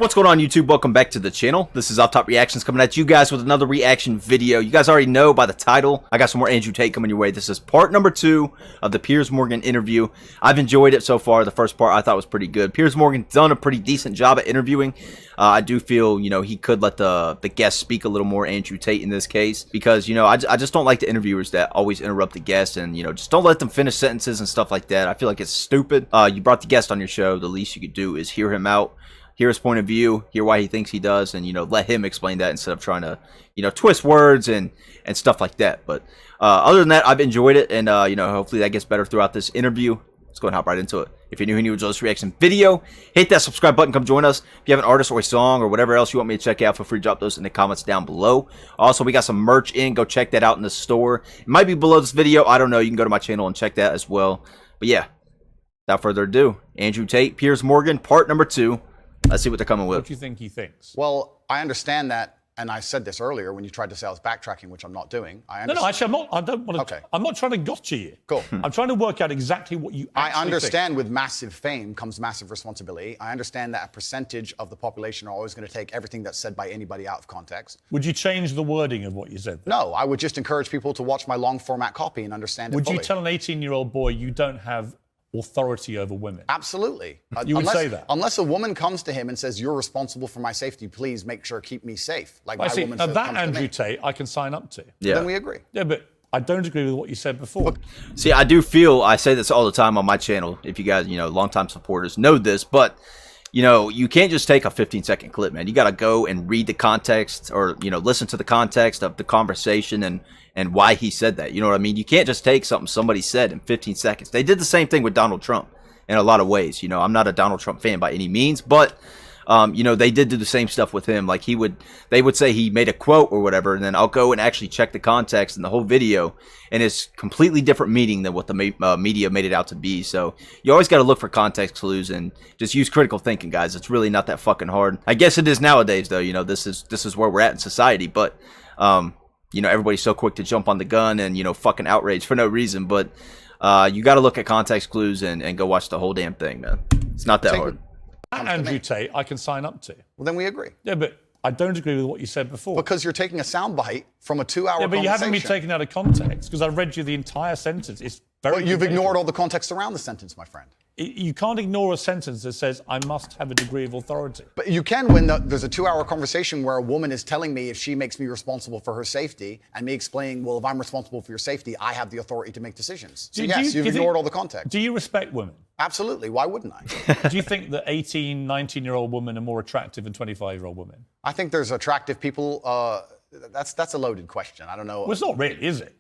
What's going on, YouTube? Welcome back to the channel. This is Off Top Reactions coming at you guys with another reaction video. You guys already know by the title, I got some more Andrew Tate coming your way. This is part number 2 of the Piers Morgan interview. I've enjoyed it so far. The first part I thought was pretty good. Piers Morgan done a pretty decent job at interviewing. I do feel, he could let the guest speak a little more, Andrew Tate in this case, because, I just don't like the interviewers that always interrupt the guest and, just don't let them finish sentences and stuff like that. I feel like it's stupid. You brought the guest on your show. The least you could do is hear him out. Hear his point of view, hear why he thinks he does, and let him explain that instead of trying to twist words and stuff like that. But other than that, I've enjoyed it, and hopefully that gets better throughout this interview. Let's go and hop right into it. If you're new and you enjoy this reaction video, hit that subscribe button, come join us. If you have an artist or a song or whatever else you want me to check out, feel free to drop those in the comments down below. Also, we got some merch in, go check that out in the store. It might be below this video, I don't know, you can go to my channel and check that as well. But yeah, without further ado, Andrew Tate, Piers Morgan, part number 2. Let's see what they're coming with. What do you think he thinks? Well, I understand that, and I said this earlier when you tried to say I was backtracking, which I'm not doing. No, actually, I'm not. I don't want to. Okay. I'm not trying to gotcha you. Cool. I'm trying to work out exactly what you actually I understand think. with massive fame comes massive responsibility. I understand that a percentage of the population are always going to take everything that's said by anybody out of context. Would you change the wording of what you said? No, I would just encourage people to watch my long format copy and understand it Would fully. you tell an 18-year-old boy you don't have authority over women? Absolutely. You would say that? Unless a woman comes to him and says, you're responsible for my safety, please make sure keep me safe. Like I my see. woman Now says, that comes to Andrew me. Tate, I can sign up to. Yeah. Then we agree. Yeah, but I don't agree with what you said before. See, I do feel, I say this all the time on my channel, if you guys, longtime supporters know this, but, you can't just take a 15-second clip, man. You got to go and read the context or, listen to the context of the conversation and why he said that. You know what I mean? You can't just take something somebody said in 15 seconds. They did the same thing with Donald Trump in a lot of ways. I'm not a Donald Trump fan by any means, but they did do the same stuff with him. Like they would say he made a quote or whatever, and then I'll go and actually check the context in the whole video, and it's completely different meaning than what the media made it out to be. So you always got to look for context clues and just use critical thinking, guys. It's really not that fucking hard. I guess it is nowadays, though. This is where we're at in society, but everybody's so quick to jump on the gun and fucking outrage for no reason, but you got to look at context clues and go watch the whole damn thing, man. It's not that hard. Andrew Tate, I can sign up to. Well, then we agree. Yeah, but I don't agree with what you said before. Because you're taking a soundbite from a 2-hour yeah, but conversation. you haven't been taken out of context because I read you the entire sentence. It's very. But you've ignored all the context around the sentence, my friend. You can't ignore a sentence that says, I must have a degree of authority. But you can when there's a 2-hour conversation where a woman is telling me if she makes me responsible for her safety and me explaining, well, if I'm responsible for your safety, I have the authority to make decisions. So yes, you've ignored all the context. Do you respect women? Absolutely. Why wouldn't I? Do you think that 18, 19-year-old women are more attractive than 25-year-old women? I think there's attractive people. That's a loaded question. I don't know. Well, it's not really, is it?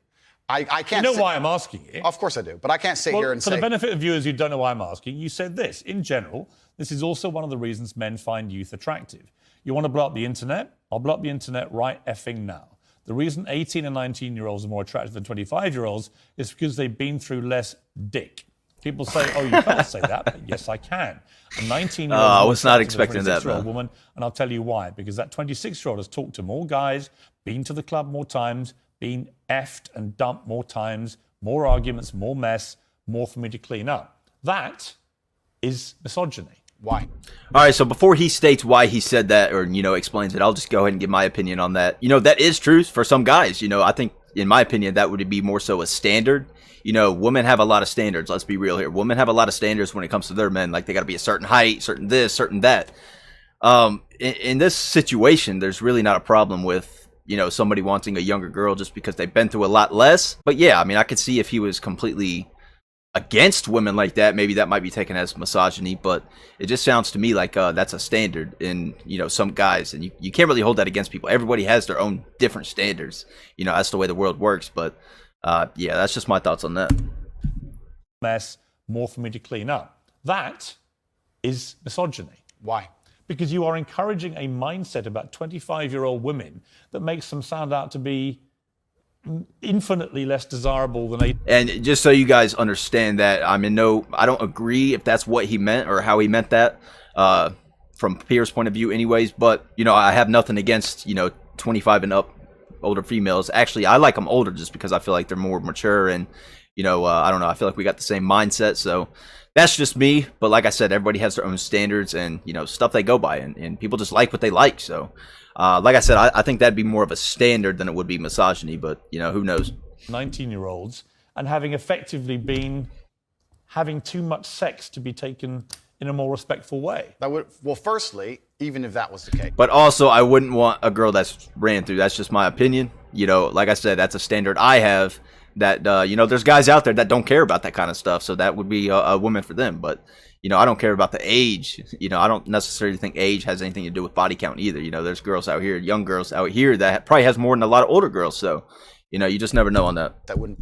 I can't. You know why I'm asking it? Of course I do, but I can't sit here and for say. the benefit of viewers who don't know why I'm asking, you said this. In general, this is also one of the reasons men find youth attractive. You want to blow up the internet? I'll blow up the internet right effing now. The reason 18 and 19-year-olds are more attractive than 25-year-olds is because they've been through less dick. People say, oh, you can't say that, but yes, I can. A 19-year-old I was not expecting that, man. woman, and I'll tell you why. Because that 26-year-old has talked to more guys, been to the club more times, been effed and dumped more times, more arguments, more mess, more for me to clean up. That is misogyny. Why? All right, so before he states why he said that or, explains it, I'll just go ahead and give my opinion on that. That is true for some guys. I think, in my opinion, that would be more so a standard. Women have a lot of standards. Let's be real here. Women have a lot of standards when it comes to their men. Like, they got to be a certain height, certain this, certain that. In this situation, there's really not a problem with, somebody wanting a younger girl just because they've been through a lot less. But yeah, I mean, I could see if he was completely against women like that, maybe that might be taken as misogyny, but it just sounds to me like that's a standard in, some guys, and you can't really hold that against people. Everybody has their own different standards. That's the way the world works. But yeah, that's just my thoughts on that. Mess, more for me to clean up. That is misogyny. Why? Because you are encouraging a mindset about 25-year-old women that makes them sound out to be infinitely less desirable than 18. And just so you guys understand that, I don't agree if that's what he meant or how he meant that from Piers' point of view anyways, but, I have nothing against, 25 and up older females. Actually, I like them older just because I feel like they're more mature and, I don't know. I feel like we got the same mindset. So that's just me. But like I said, everybody has their own standards and, stuff they go by. And people just like what they like. So like I said, I think that'd be more of a standard than it would be misogyny. But, who knows? 19-year-olds and having effectively been having too much sex to be taken in a more respectful way. Well, firstly, even if that was the case. But also, I wouldn't want a girl that's ran through. That's just my opinion. Like I said, that's a standard I have that, there's guys out there that don't care about that kind of stuff. So that would be a woman for them. But, I don't care about the age. I don't necessarily think age has anything to do with body count either. There's girls out here, young girls out here that probably has more than a lot of older girls. So, you just never know on that. That wouldn't.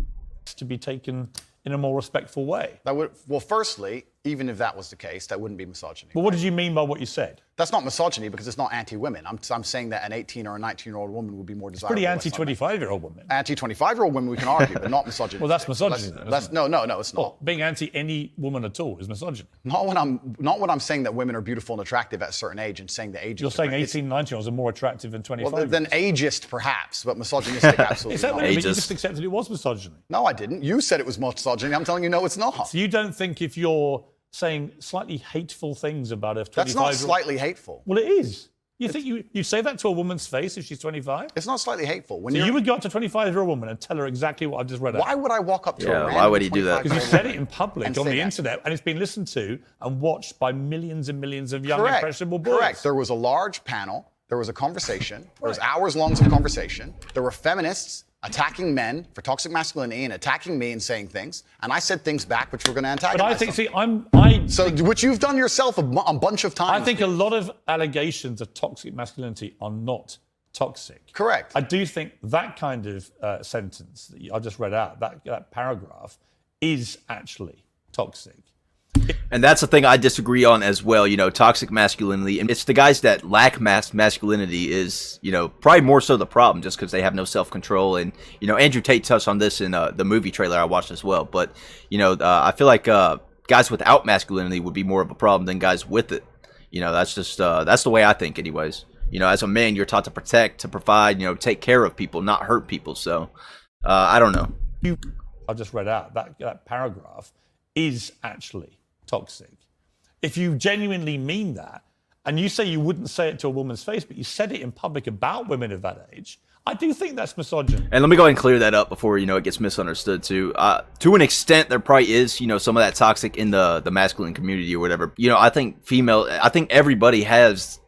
To be taken in a more respectful way. Well, firstly, even if that was the case, that wouldn't be misogyny. But what did you mean by what you said? That's not misogyny because it's not anti-women. I'm saying that an 18 or a 19-year-old woman would be more desirable. Pretty anti-25-year-old women. Anti-25-year-old women we can argue, but not misogyny. Well, that's misogyny. No, it's not. Well, being anti any woman at all is misogyny. Not when I'm saying that women are beautiful and attractive at a certain age and saying the age. You're saying 18, 19-year-olds are more attractive than 25. Well, than ageist perhaps, but misogynistic absolutely. Is that not. what you just accepted it was misogyny? No, I didn't. You said it was misogyny. I'm telling you, no, it's not. So you don't think if you're saying slightly hateful things about a 25-year-old... That's not slightly hateful. Well, it is. You think you say that to a woman's face if she's 25? It's not slightly hateful. So you would go up to a 25-year-old woman and tell her exactly what I've just read out? Why would I walk up to a random why would he do that? Because you said it in public on the internet and it's been listened to and watched by millions and millions of young, impressionable boys. Correct. There was a large panel. There was a conversation. There was hours long of conversation. There were feminists attacking men for toxic masculinity and attacking me and saying things, and I said things back which were going to antagonize. But I think, which you've done yourself a bunch of times. I think a lot of allegations of toxic masculinity are not toxic. Correct. I do think that kind of sentence that I just read out, that paragraph, is actually toxic. And that's the thing I disagree on as well, toxic masculinity. And it's the guys that lack masculinity is, probably more so the problem just because they have no self-control. And, Andrew Tate touched on this in the movie trailer I watched as well. But, I feel like guys without masculinity would be more of a problem than guys with it. That's just, that's the way I think anyways. As a man, you're taught to protect, to provide, take care of people, not hurt people. So, I don't know. I just read out, that paragraph is actually toxic. If you genuinely mean that, and you say you wouldn't say it to a woman's face, but you said it in public about women of that age, I do think that's misogyny. And let me go ahead and clear that up before, it gets misunderstood too. To an extent, there probably is, some of that toxic in the masculine community or whatever. I think everybody has,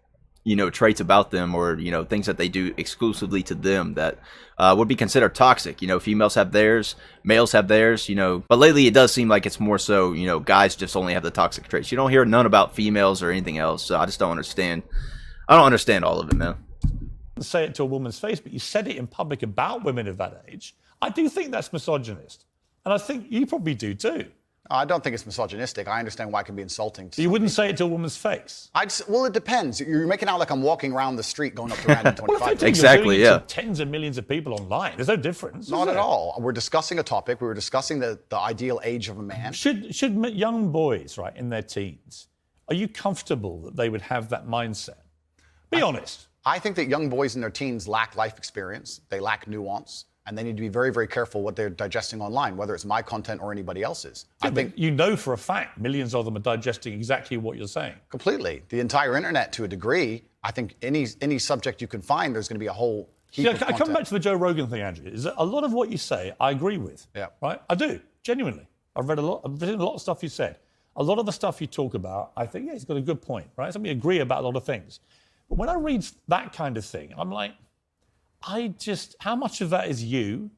traits about them or, things that they do exclusively to them that would be considered toxic. Females have theirs, males have theirs, but lately it does seem like it's more so, guys just only have the toxic traits. You don't hear none about females or anything else. So I just don't understand. I don't understand all of it, man. Say it to a woman's face, but you said it in public about women of that age. I do think that's misogynist. And I think you probably do too. I don't think it's misogynistic. I understand why it can be insulting. You wouldn't say it to a woman's face? Well, it depends. You're making it out like I'm walking around the street going up to random 25. Well, exactly, yeah. Tens of millions of people online. There's no difference. Not at all. We're discussing a topic. We were discussing the ideal age of a man. Should young boys, right, in their teens, are you comfortable that they would have that mindset? Be honest. I think that young boys in their teens lack life experience. They lack nuance. And they need to be very, very careful what they're digesting online, whether it's my content or anybody else's. Yeah, I think for a fact millions of them are digesting exactly what you're saying. Completely. The entire internet, to a degree, I think any subject you can find, there's going to be a whole heap of content. I come back to the Joe Rogan thing, Andrew. Is that a lot of what you say, I agree with. Yeah. Right? I do, genuinely. I've written a lot of stuff you said. A lot of the stuff you talk about, I think, he's got a good point, right? So we agree about a lot of things. But when I read that kind of thing, I'm like, how much of that is you?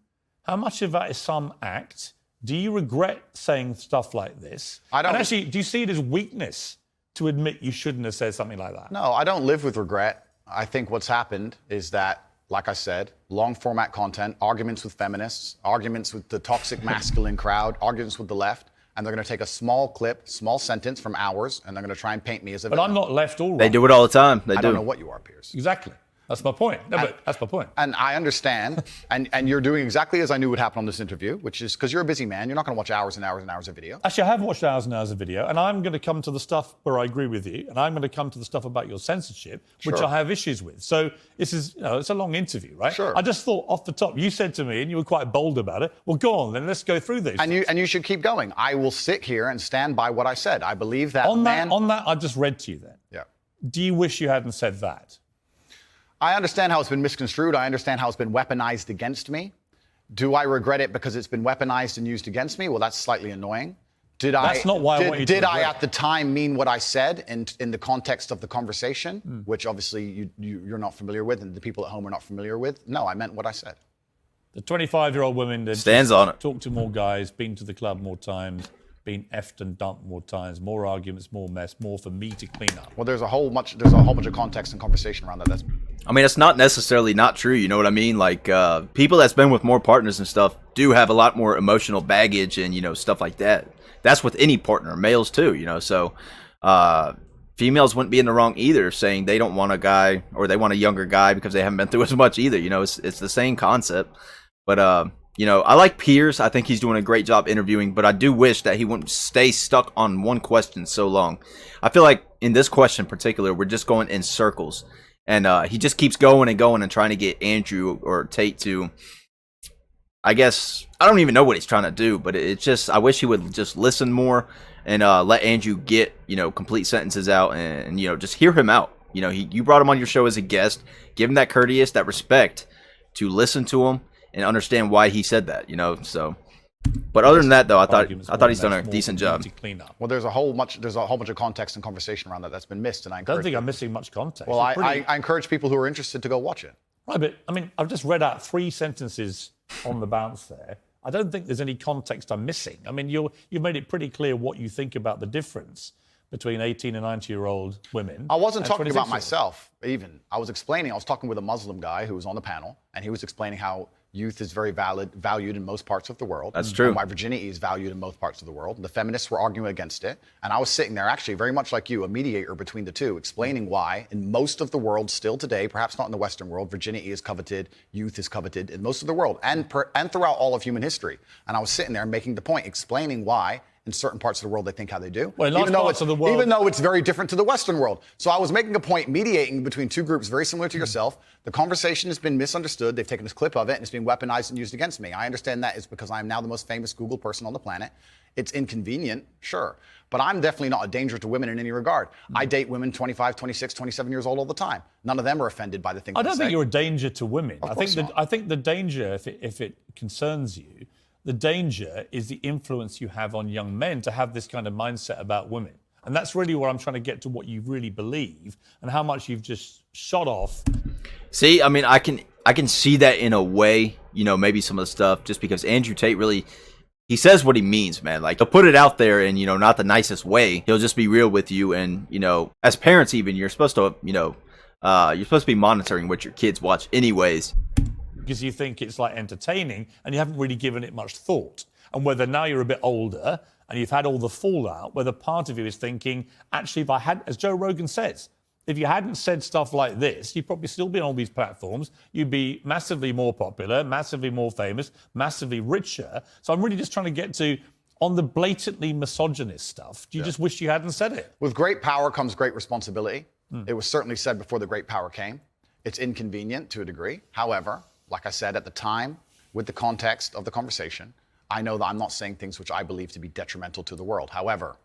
How much of that is some act? Do you regret saying stuff like this? I don't. And actually, do you see it as weakness to admit you shouldn't have said something like that? No, I don't live with regret. I think what's happened is that, like I said, long format content, arguments with feminists, arguments with the toxic masculine crowd, arguments with the left, and they're going to take a small clip, small sentence from ours, and they're going to try and paint me as a villain. But I'm not left or right. They do it all the time. I don't know what you are, Piers. Exactly. That's my point. No, but that's my point. And I understand, and you're doing exactly as I knew would happen on this interview, which is because you're a busy man. You're not going to watch hours and hours and hours of video. Actually, I have watched hours and hours of video, and I'm going to come to the stuff where I agree with you, and I'm going to come to the stuff about your censorship, which Sure. I have issues with. So this is, it's a long interview, right? Sure. I just thought off the top, you said to me, and you were quite bold about it, well, go on, then let's go through these. And you should keep going. I will sit here and stand by what I said. I believe that on man. that, I just read to you then. Yeah. Do you wish you hadn't said that? I understand how it's been misconstrued. I understand how it's been weaponized against me. Do I regret it because it's been weaponized and used against me? Well, that's slightly annoying. That's not why I want you to Did I regret. at the time mean what I said in the context of the conversation, which obviously you're not familiar with and the people at home are not familiar with? No, I meant what I said. The 25-year-old woman that Stands on it. talked to more guys, been to the club more times, been effed and dumped more times, more arguments, more mess, more for me to clean up. Well, there's a whole bunch of context and conversation around that. That's I mean, it's not necessarily not true. You know what I mean? Like, people that's been with more partners and stuff do have a lot more emotional baggage and, stuff like that. That's with any partner, males too, So, females wouldn't be in the wrong either saying they don't want a guy or they want a younger guy because they haven't been through as much either. It's the same concept. But, I like Piers. I think he's doing a great job interviewing, but I do wish that he wouldn't stay stuck on one question so long. I feel like in this question in particular, we're just going in circles. And he just keeps going and going and trying to get Andrew or Tate to, I guess, I don't even know what he's trying to do, but it's just, I wish he would just listen more and let Andrew get, complete sentences out and, just hear him out. You brought him on your show as a guest, give him that courteous, that respect to listen to him and understand why he said that, so. But other than that, though, I thought he's done a decent job. well, there's a whole bunch of context and conversation around that's been missed, and I I don't encourage. think I'm missing much context. Well, It's pretty- I encourage people who are interested to go watch it. Right, but I mean, I've just read out 3 sentences on the bounce there. I don't think there's any context I'm missing. I mean, you've made it pretty clear what you think about the difference between 18 and 90-year-old women. I wasn't and talking about 26-year-olds. myself, even. I was talking with a Muslim guy who was on the panel, and he was explaining how youth is very valued in most parts of the world. That's true. And why virginity is valued in most parts of the world. The feminists were arguing against it. And I was sitting there, actually, very much like you, a mediator between the two, explaining why, in most of the world still today, perhaps not in the Western world, virginity is coveted, youth is coveted in most of the world, and throughout all of human history. And I was sitting there making the point, explaining why in certain parts of the world they think how they do. Well, in large parts of the world- Even though it's very different to the Western world. So I was making a point, mediating between two groups very similar to yourself. The conversation has been misunderstood. They've taken this clip of it, and it's being weaponized and used against me. I understand that is because I am now the most famous Google person on the planet. It's inconvenient, sure. But I'm definitely not a danger to women in any regard. I date women 25, 26, 27 years old all the time. None of them are offended by the things I don't say. think you're a danger to women. Of course not. I think the danger, if it concerns you, the danger is the influence you have on young men to have this kind of mindset about women. And that's really where I'm trying to get to what you really believe and how much you've just shot off. See, I mean, I can see that in a way, maybe some of the stuff, just because Andrew Tate really, he says what he means, man. Like, he'll put it out there in, not the nicest way. He'll just be real with you. And, as parents even, you're supposed to, you're supposed to be monitoring what your kids watch anyways. Because you think it's like entertaining and you haven't really given it much thought. And whether now you're a bit older and you've had all the fallout, whether part of you is thinking, actually, if I had, as Joe Rogan says, if you hadn't said stuff like this, you'd probably still be on all these platforms. You'd be massively more popular, massively more famous, massively richer. So I'm really just trying to get to, on the blatantly misogynist stuff, do you just wish you hadn't said it? With great power comes great responsibility. It was certainly said before the great power came. It's inconvenient to a degree. However, like I said at the time, with the context of the conversation, I know that I'm not saying things which I believe to be detrimental to the world. However,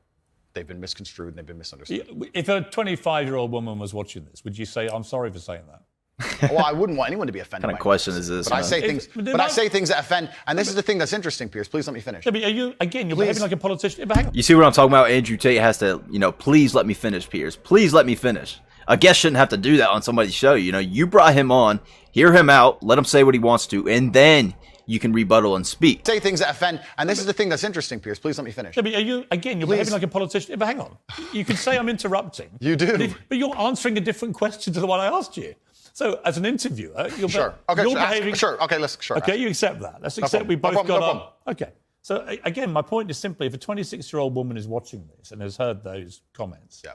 they've been misconstrued and they've been misunderstood. If a 25-year-old woman was watching this, would you say, I'm sorry for saying that? Well, I wouldn't want anyone to be offended. What kind of by question this. is this? But I man? say things. But I say things that offend. And this is the thing that's interesting, Piers. Please let me finish. Yeah, but you're behaving like a politician. But hang on. You see what I'm talking about? Andrew Tate has to, please let me finish, Piers. Please let me finish. A guest shouldn't have to do that on somebody's show. You brought him on, hear him out, let him say what he wants to, and then you can rebuttal and speak. Say things that offend. And this is the thing that's interesting, Piers. Please let me finish. Yeah, but you're behaving like a politician. But hang on. You could say I'm interrupting. You do. But you're answering a different question to the one I asked you. So as an interviewer, you're Sure. Okay. you're Sure. behaving. Sure. Okay. Let's. Sure. Okay, you accept that. Let's accept problem. we No both problem. got No on. problem. Okay. So again, my point is simply, if a 26-year-old woman is watching this and has heard those comments, Yeah.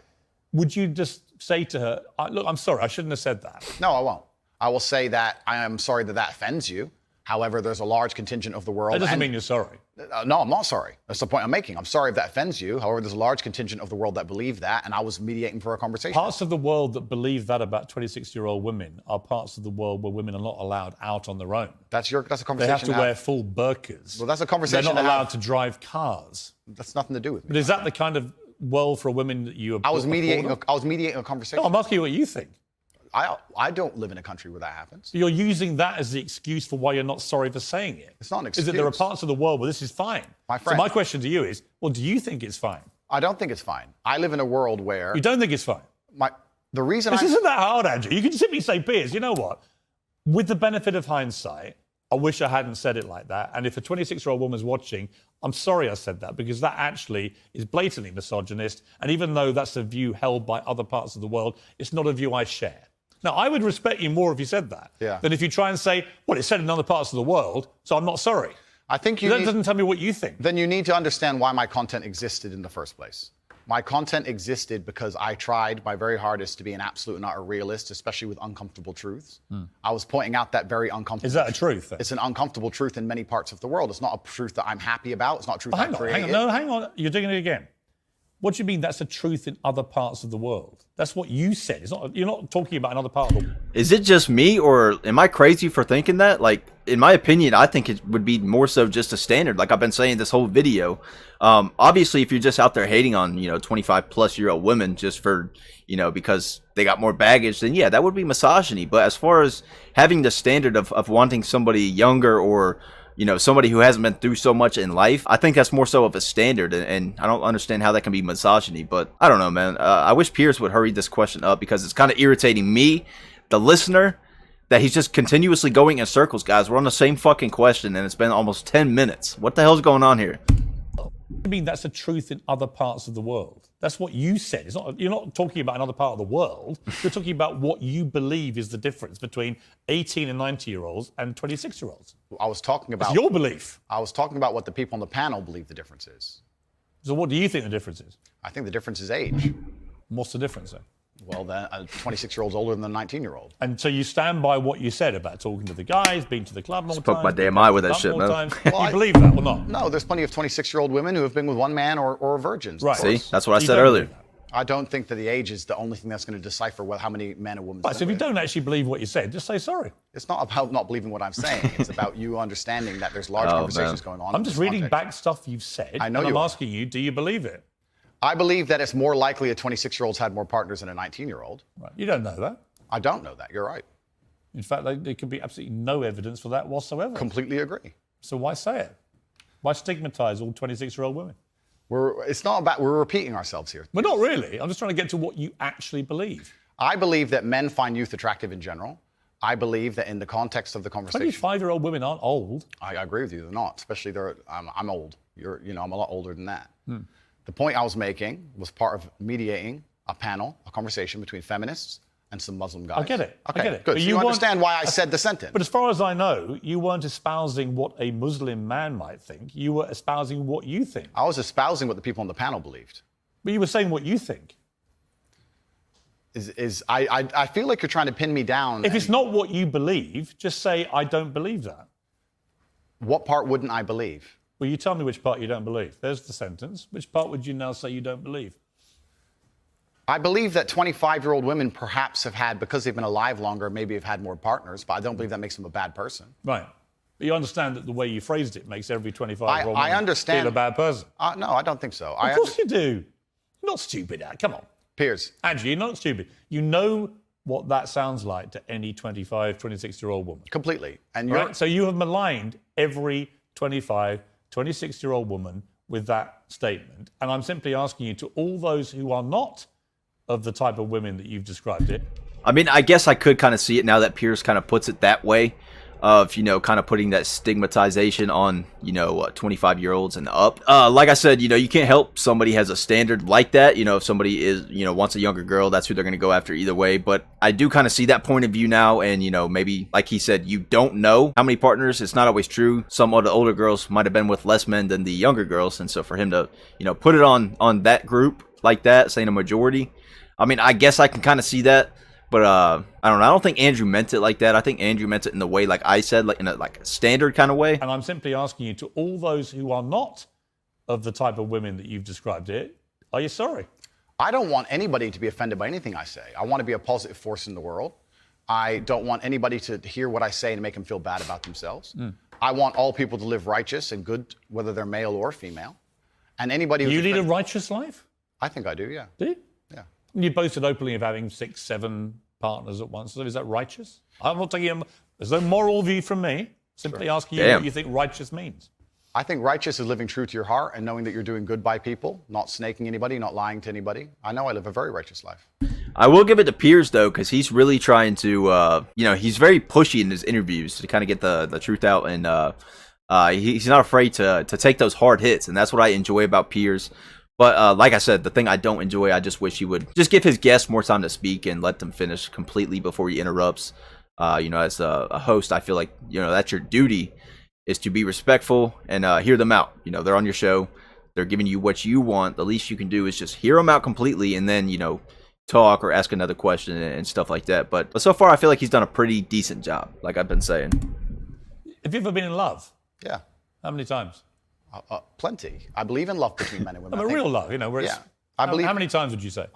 would you just say to her, look, I'm sorry, I shouldn't have said that? No, I won't. I will say that I am sorry that that offends you. However, there's a large contingent of the world. That doesn't mean you're sorry. No, I'm not sorry. That's the point I'm making. I'm sorry if that offends you. However, there's a large contingent of the world that believe that, and I was mediating for a conversation. Parts of the world that believe that about 26-year-old women are parts of the world where women are not allowed out on their own. That's a conversation. They have to wear full burqas. Well, that's a conversation. They're not allowed to drive cars. That's nothing to do with me. But is that the kind of world for a woman that you? I was mediating a conversation. No, I'm asking you what you think. I don't live in a country where that happens. You're using that as the excuse for why you're not sorry for saying it. It's not an excuse. Is that there are parts of the world where this is fine? My friend. So my question to you is, well, do you think it's fine? I don't think it's fine. I live in a world where You don't think it's fine? the reason This isn't that hard, Andrew. You can simply say, Piers, you know what? With the benefit of hindsight, I wish I hadn't said it like that. And if a 26-year-old woman's watching, I'm sorry I said that, because that actually is blatantly misogynist. And even though that's a view held by other parts of the world, it's not a view I share. Now, I would respect you more if you said that than if you try and say, well, it's said in other parts of the world, so I'm not sorry. I think that doesn't tell me what you think. Then you need to understand why my content existed in the first place. My content existed because I tried my very hardest to be an absolute and utter realist, especially with uncomfortable truths. I was pointing out that very uncomfortable. Is that a truth? Then? It's an uncomfortable truth in many parts of the world. It's not a truth that I'm happy about. It's not a truth I created. Hang on. You're doing it again. What do you mean that's a truth in other parts of the world? That's what you said. It's not. You're not talking about another part of the world. Is it just me, or am I crazy for thinking that? Like, in my opinion, I think it would be more so just a standard. Like I've been saying this whole video. Obviously, if you're just out there hating on 25-plus-year-old women just for because they got more baggage, then yeah, that would be misogyny. But as far as having the standard of wanting somebody younger or somebody who hasn't been through so much in life, I think that's more so of a standard, and I don't understand how that can be misogyny. But I don't know, man. I wish Piers would hurry this question up, because it's kind of irritating me, the listener, that he's just continuously going in circles, guys. We're on the same fucking question, and it's been almost 10 minutes. What the hell's going on here? I mean, that's a truth in other parts of the world. That's what you said. It's not. You're not talking about another part of the world. You're talking about what you believe is the difference between 18 and 90-year-olds and 26-year-olds. I was talking about It's your belief. I was talking about what the people on the panel believe the difference is. So what do you think the difference is? I think the difference is age. What's the difference then? Well, then a 26-year-old's older than a 19-year-old. And so you stand by what you said about talking to the guys, being to the club more times. Spoke my damn eye with that shit, man. Well, you believe that or not? No, there's plenty of 26-year-old women who have been with one man or virgins. Right. See, that's what I said earlier. I don't think that the age is the only thing that's going to decipher how many men or women. Right, so if you don't actually believe what you said, just say sorry. It's not about not believing what I'm saying. It's about you understanding that there's large conversations going on. I'm just reading back stuff you've said. I know and you I'm are. asking you, do you believe it? I believe that it's more likely a 26-year-old's had more partners than a 19-year-old. Right. You don't know that. I don't know that. You're right. In fact, there could be absolutely no evidence for that whatsoever. Completely agree. So why say it? Why stigmatize all 26-year-old women? It's not about, we're repeating ourselves here. But not really. I'm just trying to get to what you actually believe. I believe that men find youth attractive in general. I believe that in the context of the conversation. 25-year-old women aren't old. I agree with you. They're not. Especially I'm old. I'm a lot older than that. The point I was making was part of mediating a panel, a conversation between feminists and some Muslim guys. I get it. Okay, I get it. good. But So you understand why I said the sentence. But as far as I know, you weren't espousing what a Muslim man might think. You were espousing what you think. I was espousing what the people on the panel believed. But you were saying what you think. I feel like you're trying to pin me down. If it's not what you believe, just say, I don't believe that. What part wouldn't I believe? Well, you tell me which part you don't believe. There's the sentence. Which part would you now say you don't believe? I believe that 25-year-old women perhaps have had, because they've been alive longer, maybe have had more partners, but I don't believe that makes them a bad person. Right. But you understand that the way you phrased it makes every 25-year-old woman feel a bad person. No, I don't think so. Of course you do. You're not stupid, Ad. Come on. Piers. Andrew, you're not stupid. You know what that sounds like to any 25, 26-year-old woman. Completely. And right? So you have maligned every 25, 26-year-old woman with that statement. And I'm simply asking you, to all those who are not of the type of women that you've described it. I mean, I guess I could kind of see it now that Piers kind of puts it that way, of, kind of putting that stigmatization on, 25-year-olds and up. Like I said, you can't help somebody has a standard like that. If somebody is, wants a younger girl, that's who they're going to go after either way. But I do kind of see that point of view now. And, maybe, like he said, you don't know how many partners. It's not always true. Some of the older girls might have been with less men than the younger girls. And so for him to, put it on that group like that, saying a majority, I mean, I guess I can kind of see that. But I don't know. I don't think Andrew meant it like that. I think Andrew meant it in the way like I said, like in a like a standard kind of way. And I'm simply asking you, to all those who are not of the type of women that you've described here, are you sorry? I don't want anybody to be offended by anything I say. I want to be a positive force in the world. I don't want anybody to hear what I say and make them feel bad about themselves. I want all people to live righteous and good, whether they're male or female. And anybody who's You lead a righteous life? I think I do, yeah. Do you? Yeah. You boasted openly of having 6, 7 partners at once. So is that righteous? I'm not taking there's no moral view from me. Simply asking you what you think righteous means. I think righteous is living true to your heart and knowing that you're doing good by people, not snaking anybody, not lying to anybody. I know I live a very righteous life. I will give it to Piers though, because he's really trying to, he's very pushy in his interviews to kind of get the truth out, and he's not afraid to take those hard hits, and that's what I enjoy about Piers. But like I said, the thing I don't enjoy, I just wish he would just give his guests more time to speak and let them finish completely before he interrupts. As a host, I feel like that's your duty, is to be respectful and hear them out. They're on your show, they're giving you what you want. The least you can do is just hear them out completely, and then talk or ask another question and stuff like that. But so far, I feel like he's done a pretty decent job, like I've been saying. Have you ever been in love? Yeah. How many times? Plenty. I believe in love between men and women. I mean, real love, where it's, Yeah. I believe. How many times would you say?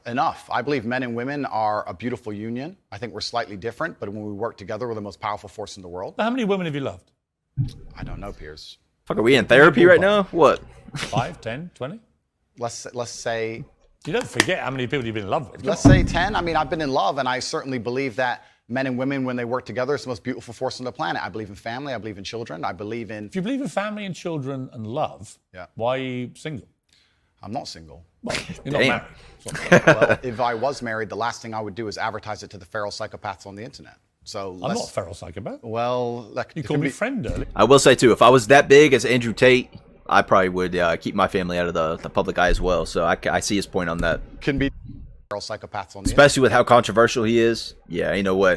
Enough. I believe men and women are a beautiful union. I think we're slightly different, but when we work together, we're the most powerful force in the world. How many women have you loved? I don't know, Piers. Fuck, are we in therapy right now? What? 5, 10, 20? Let's say. You don't forget how many people you've been in love with. Let's say 10. I mean, I've been in love, and I certainly believe that men and women, when they work together, it's the most beautiful force on the planet. I believe in family. I believe in children. I believe in. If you believe in family and children and love, why are you single? I'm not single. Well, you're not married. Well, if I was married, the last thing I would do is advertise it to the feral psychopaths on the internet. So I'm not a feral psychopath. Well, you called me friend earlier. I will say too, if I was that big as Andrew Tate, I probably would keep my family out of the public eye as well. So I see his point on that. Can be feral psychopaths on the especially with how controversial he is. Yeah, ain't no way.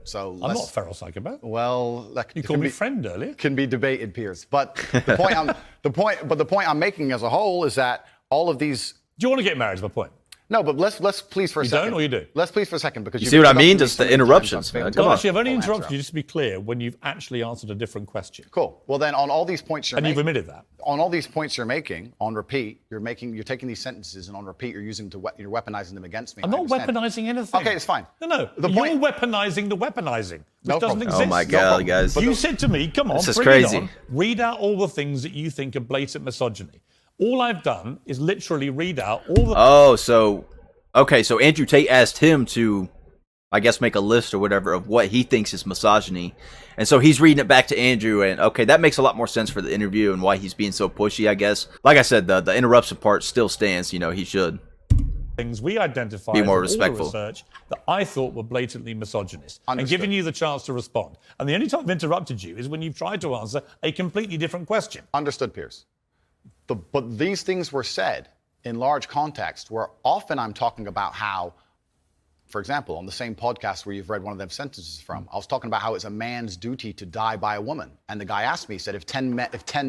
So I'm not a feral psychopath. Well, you called me friend earlier. Can be debated, Piers. But the point I'm making as a whole is that all of these. Do you want to get married? Is my point. No, but let's please for a second. You don't, or you do? Let's please for a second, because you see what I mean? Just the interruptions. Man. Come on. Actually, I've only interrupted you just to be clear when you've actually answered a different question. Cool. Well, then on all these points you've admitted that. On all these points you're making on repeat, you're taking these sentences and on repeat you're you're weaponizing them against me. I'm not weaponizing anything. Okay, it's fine. No. You're weaponizing the weaponizing, which doesn't exist. Oh my God, guys! You said to me, "Come on, this is bring crazy. it on. Read out all the things that you think are blatant misogyny." All I've done is literally read out all the. Okay, so Andrew Tate asked him to, I guess, make a list or whatever of what he thinks is misogyny. And so he's reading it back to Andrew, and okay, that makes a lot more sense for the interview and why he's being so pushy, I guess. Like I said, the interruption part still stands. He should. Things we identified be more in respectful. All the research that I thought were blatantly misogynist. Understood. And giving you the chance to respond. And the only time I've interrupted you is when you've tried to answer a completely different question. Understood, Piers. But these things were said in large context, where often I'm talking about how, for example, on the same podcast where you've read one of them sentences from, I was talking about how it's a man's duty to die by a woman. And the guy asked me, he said, if 10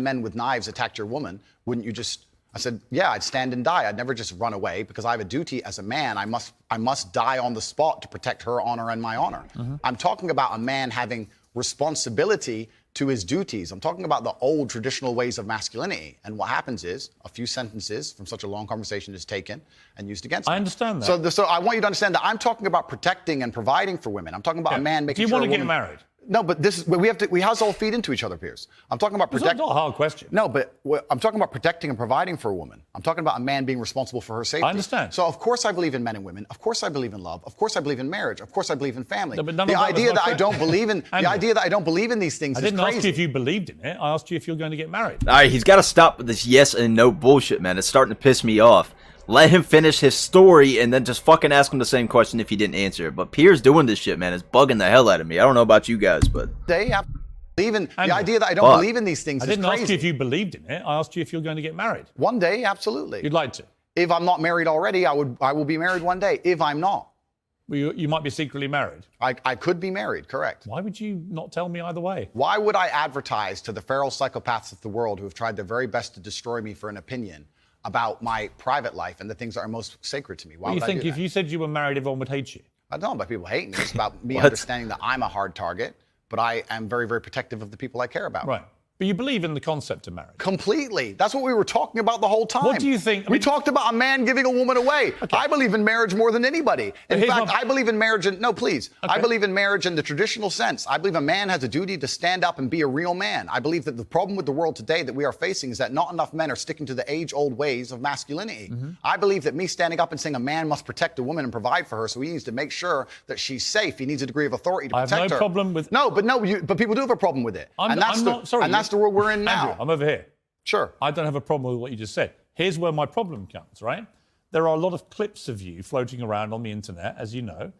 men with knives attacked your woman, wouldn't you just... I said, yeah, I'd stand and die. I'd never just run away, because I have a duty as a man. I must die on the spot to protect her honor and my honor. I'm talking about a man having responsibility to his duties. I'm talking about the old traditional ways of masculinity. And what happens is a few sentences from such a long conversation is taken and used against me. I understand that. So I want you to understand that I'm talking about protecting and providing for women. I'm talking about a man making sure. Do you want to get married? No, but we have to all feed into each other, Piers. I'm talking about protecting. That's not a hard question. No, but I'm talking about protecting and providing for a woman. I'm talking about a man being responsible for her safety. I understand. So of course I believe in men and women. Of course I believe in love. Of course I believe in marriage. Of course I believe in family. No, but the idea that I don't believe in the idea that I don't believe in these things is crazy. I didn't ask you if you believed in it. I asked you if you're going to get married. All right, he's got to stop with this yes and no bullshit, man. It's starting to piss me off. Let him finish his story and then just fucking ask him the same question if he didn't answer it. But Piers doing this shit, man, is bugging the hell out of me. I don't know about you guys, but... The idea that I don't believe in these things is crazy. I didn't ask you if you believed in it. I asked you if you're going to get married. One day, absolutely. You'd like to? If I'm not married already, I will be married one day. If I'm not. Well, you might be secretly married. I could be married, correct. Why would you not tell me either way? Why would I advertise to the feral psychopaths of the world who have tried their very best to destroy me for an opinion about my private life and the things that are most sacred to me. Why Well, you would I think do if that? you said you were married, everyone would hate you? I don't know about people hating me. It's about me What? understanding that I'm a hard target, but I am very, very protective of the people I care about. Right. But you believe in the concept of marriage. Completely. That's what we were talking about the whole time. What do you think? We talked about a man giving a woman away. Okay. I believe in marriage more than anybody. In here's fact, my- I believe in marriage in, no, please. I Okay. believe in marriage in the traditional sense. I believe a man has a duty to stand up and be a real man. I believe that the problem with the world today that we are facing is that not enough men are sticking to the age-old ways of masculinity. Mm-hmm. I believe that me standing up and saying a man must protect a woman and provide for her, so he needs to make sure that she's safe. He needs a degree of authority to I have protect no her. problem with- But people do have a problem with it. I'm that's not, sorry. And that's the world we're in now. Andrew, I'm over here. Sure. I don't have a problem with what you just said. Here's where my problem comes, right? There are a lot of clips of you floating around on the internet, as you know.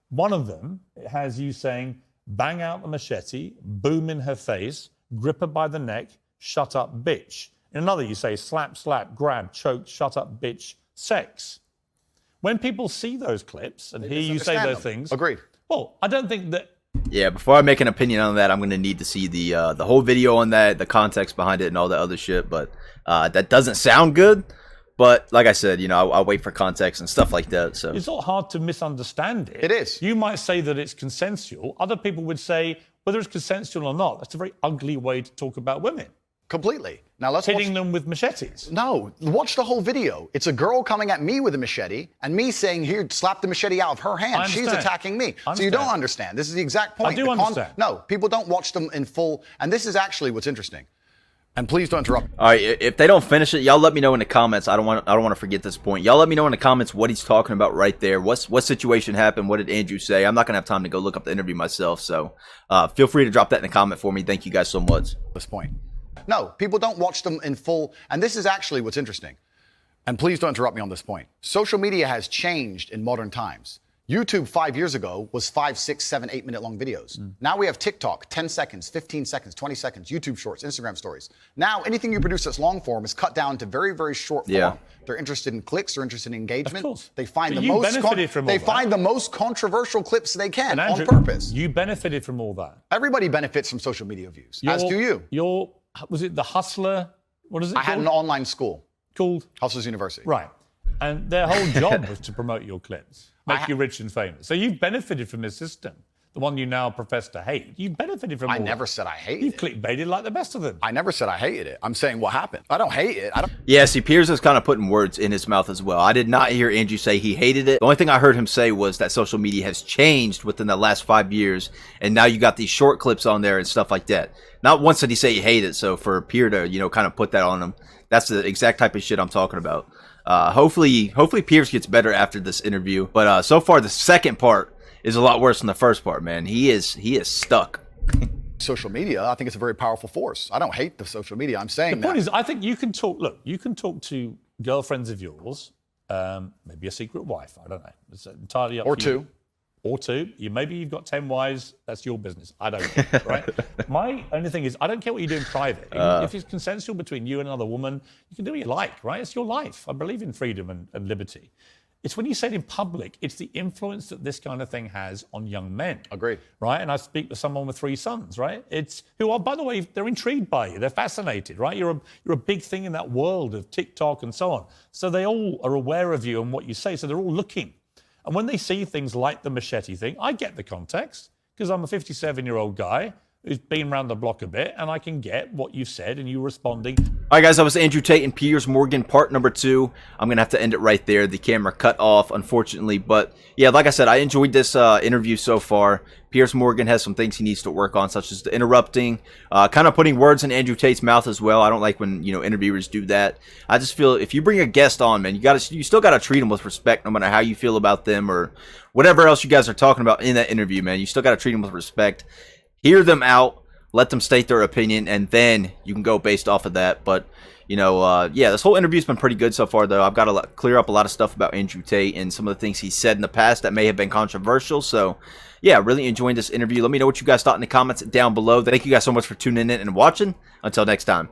One of them has you saying, bang out the machete, boom in her face, grip her by the neck, shut up, bitch. In another, you say, slap, slap, grab, choke, shut up, bitch, sex. When people see those clips and hear you say misunderstand those them. things, Agreed. well, I don't think that. Yeah, before I make an opinion on that, I'm going to need to see the whole video on that, the context behind it, and all that other shit. But that doesn't sound good. But like I said, you know, I'll wait for context and stuff like that. So It's not hard to misunderstand it. It is. You might say that it's consensual. Other people would say, whether it's consensual or not, that's a very ugly way to talk about women. Completely. Now let's watch. Hitting them with machetes. No, watch the whole video. It's a girl coming at me with a machete and me saying, here, slap the machete out of her hand. I She's understand. attacking me. I So you don't understand. understand. This is the exact point. I do The understand. No, people don't watch them in full. And this is actually what's interesting. And please don't interrupt. all right, if they don't finish it, y'all let me know in the comments. I don't want to forget this point. Y'all let me know in the comments what he's talking about right there. What situation happened? What did Andrew say? I'm not gonna have time to go look up the interview myself. So feel free to drop that in the comment for me. Thank you guys so much. This point. No, people don't watch them in full. And this is actually what's interesting. And please don't interrupt me on this point. Social media has changed in modern times. YouTube 5 years ago was 5, 6, 7, 8 minute long videos. Now we have TikTok, 10 seconds, 15 seconds, 20 seconds, YouTube shorts, Instagram stories. Now anything you produce that's long form is cut down to very, very short form. Yeah. They're interested in clicks, they're interested in engagement. Of course. They find But the you most benefited from all they that. find the most controversial clips they can And Andrew, on purpose. you benefited from all that. Everybody benefits from social media views, as do you. Was it the Hustler? What is it I had an online school, called? Hustlers University. Right. And their whole job was to promote your clips, make I- you rich and famous. So you've benefited from this system, the one you now profess to hate. You've benefited from I all never that. said I hated You've it. clickbaited like the best of them. I never said I hated it. I'm saying what happened. I don't hate it. I don't. Yeah, see, Piers is kind of putting words in his mouth as well. I did not hear Andrew say he hated it. The only thing I heard him say was that social media has changed within the last 5 years, and now you got these short clips on there and stuff like that. Not once did he say he hated it, so for Piers to, you know, kind of put that on him, that's the exact type of shit I'm talking about. Hopefully Piers gets better after this interview. But so far, the second part is a lot worse than the first part, man. He is stuck. Social media, I think it's a very powerful force. I don't hate the social media. I'm saying The point that. is, I think you can talk. Look, you can talk to girlfriends of yours, maybe a secret wife. I don't know. It's entirely up Or to you. two. Or two. Maybe you've got 10 wives. That's your business. I don't care, right? My only thing is, I don't care what you do in private. If it's consensual between you and another woman, you can do what you like, right? It's your life. I believe in freedom and liberty. It's when you say it in public, it's the influence that this kind of thing has on young men. Agreed. Right? And I speak to someone with 3 sons, right? It's who are, by the way, they're intrigued by you. They're fascinated, right? You're a big thing in that world of TikTok and so on. So they all are aware of you and what you say. So they're all looking. And when they see things like the machete thing, I get the context because I'm a 57-year-old guy who's been around the block a bit, and I can get what you've said and you responding. All right, guys, that was Andrew Tate and Piers Morgan, part number 2. I'm going to have to end it right there. The camera cut off, unfortunately. But, yeah, like I said, I enjoyed this interview so far. Piers Morgan has some things he needs to work on, such as the interrupting, kind of putting words in Andrew Tate's mouth as well. I don't like when, you know, interviewers do that. I just feel if you bring a guest on, man, you still got to treat them with respect, no matter how you feel about them or whatever else you guys are talking about in that interview, man. You still got to treat them with respect. Hear them out, let them state their opinion, and then you can go based off of that. But, you know, yeah, this whole interview's been pretty good so far, though. I've got to clear up a lot of stuff about Andrew Tate and some of the things he said in the past that may have been controversial. So, yeah, really enjoying this interview. Let me know what you guys thought in the comments down below. Thank you guys so much for tuning in and watching. Until next time.